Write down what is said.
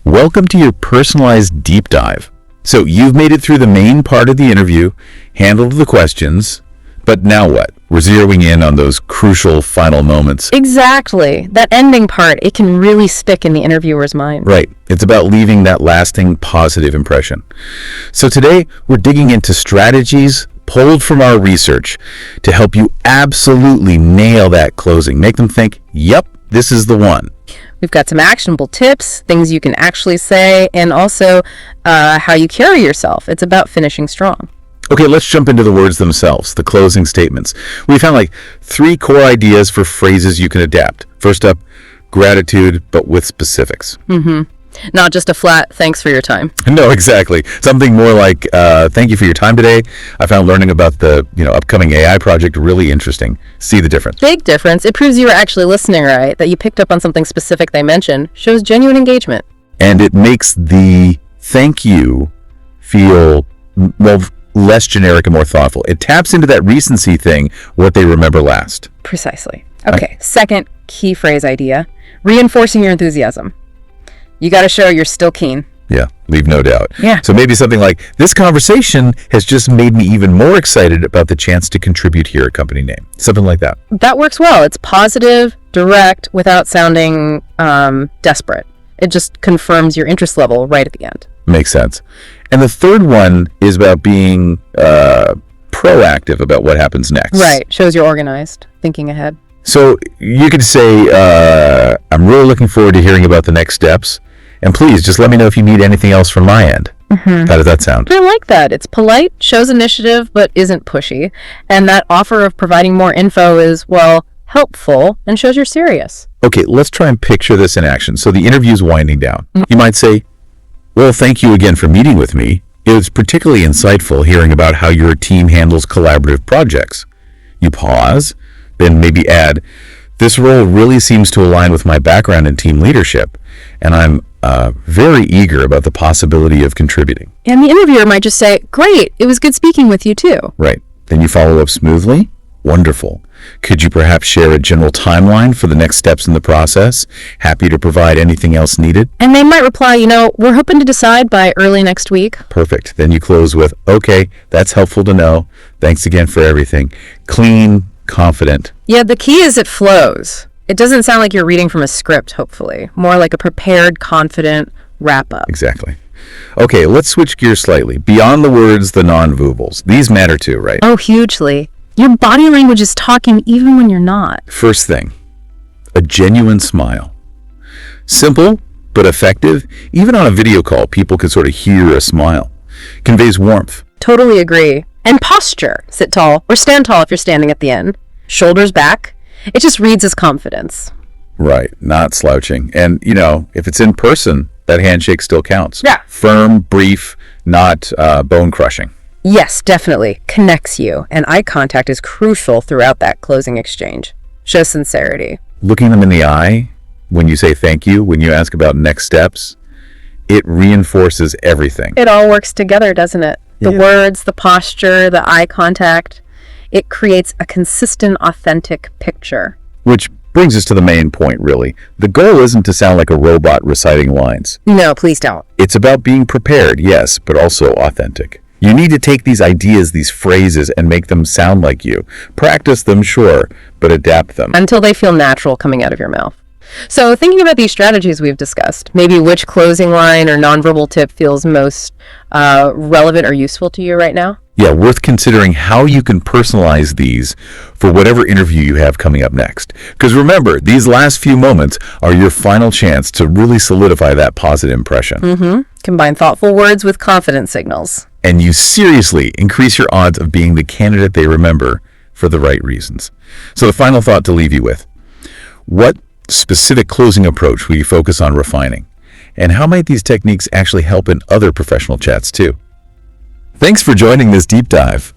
Welcome to your personalized deep dive. So you've made it through the main part of the interview, handled the questions, but now what? We're zeroing in on those crucial final moments. Exactly. That ending part, it can really stick in the interviewer's mind. Right. It's about leaving that lasting positive impression. So today, we're digging into strategies pulled from our research to help you absolutely nail that closing. Make them think, yep, this is the one. We've got some actionable tips, things you can actually say, and also how you carry yourself. It's about finishing strong. Okay, let's jump into the words themselves, the closing statements. We found 3 core ideas for phrases you can adapt. First up, gratitude, but with specifics. Not just a flat, thanks for your time. No, exactly. Something more like, thank you for your time today. I found learning about the upcoming AI project really interesting. See the difference? Big difference. It proves you were actually listening, right? That you picked up on something specific they mentioned. Shows genuine engagement. And it makes the thank you feel, less generic and more thoughtful. It taps into that recency thing, what they remember last. Precisely. Okay, second key phrase idea, reinforcing your enthusiasm. You got to show you're still keen. Yeah, leave no doubt. Yeah. So maybe something like, this conversation has just made me even more excited about the chance to contribute here at company name. Something like that. That works well. It's positive, direct, without sounding desperate. It just confirms your interest level right at the end. Makes sense. And the third one is about being proactive about what happens next. Right. Shows you're organized, thinking ahead. So you could say, I'm really looking forward to hearing about the next steps. And please, just let me know if you need anything else from my end. How does that sound? I like that. It's polite, shows initiative, but isn't pushy. And that offer of providing more info is, helpful and shows you're serious. Okay, let's try and picture this in action. So the interview's winding down. You might say, well, thank you again for meeting with me. It was particularly insightful hearing about how your team handles collaborative projects. You pause, then maybe add, this role really seems to align with my background in team leadership, and I'm very eager about the possibility of contributing. And the interviewer might just say, great, it was good speaking with you too. Right. Then you follow up smoothly. Wonderful. Could you perhaps share a general timeline for the next steps in the process? Happy to provide anything else needed. And they might reply, we're hoping to decide by early next week. Perfect. Then you close with, okay, that's helpful to know. Thanks again for everything. Clean, confident. Yeah, the key is it flows. It doesn't sound like you're reading from a script, hopefully. More like a prepared, confident wrap-up. Exactly. Okay, let's switch gears slightly. Beyond the words, the non-verbals. These matter too, right? Oh, hugely. Your body language is talking even when you're not. First thing, a genuine smile. Simple, but effective. Even on a video call, people can sort of hear a smile. Conveys warmth. Totally agree. And posture. Sit tall or stand tall if you're standing at the end. Shoulders back. It just reads as confidence. Right, not slouching. And, if it's in person, that handshake still counts. Yeah. Firm, brief, not bone-crushing. Yes, definitely. Connects you. And eye contact is crucial throughout that closing exchange. Shows sincerity. Looking them in the eye when you say thank you, when you ask about next steps, it reinforces everything. It all works together, doesn't it? The words, the posture, the eye contact. It creates a consistent, authentic picture. Which brings us to the main point, really. The goal isn't to sound like a robot reciting lines. No, please don't. It's about being prepared, yes, but also authentic. You need to take these ideas, these phrases, and make them sound like you. Practice them, sure, but adapt them. Until they feel natural coming out of your mouth. So thinking about these strategies we've discussed, maybe which closing line or nonverbal tip feels most relevant or useful to you right now? Yeah, worth considering how you can personalize these for whatever interview you have coming up next. Because remember, these last few moments are your final chance to really solidify that positive impression. Combine thoughtful words with confident signals. And you seriously increase your odds of being the candidate they remember for the right reasons. So the final thought to leave you with, what specific closing approach will you focus on refining? And how might these techniques actually help in other professional chats too? Thanks for joining this deep dive.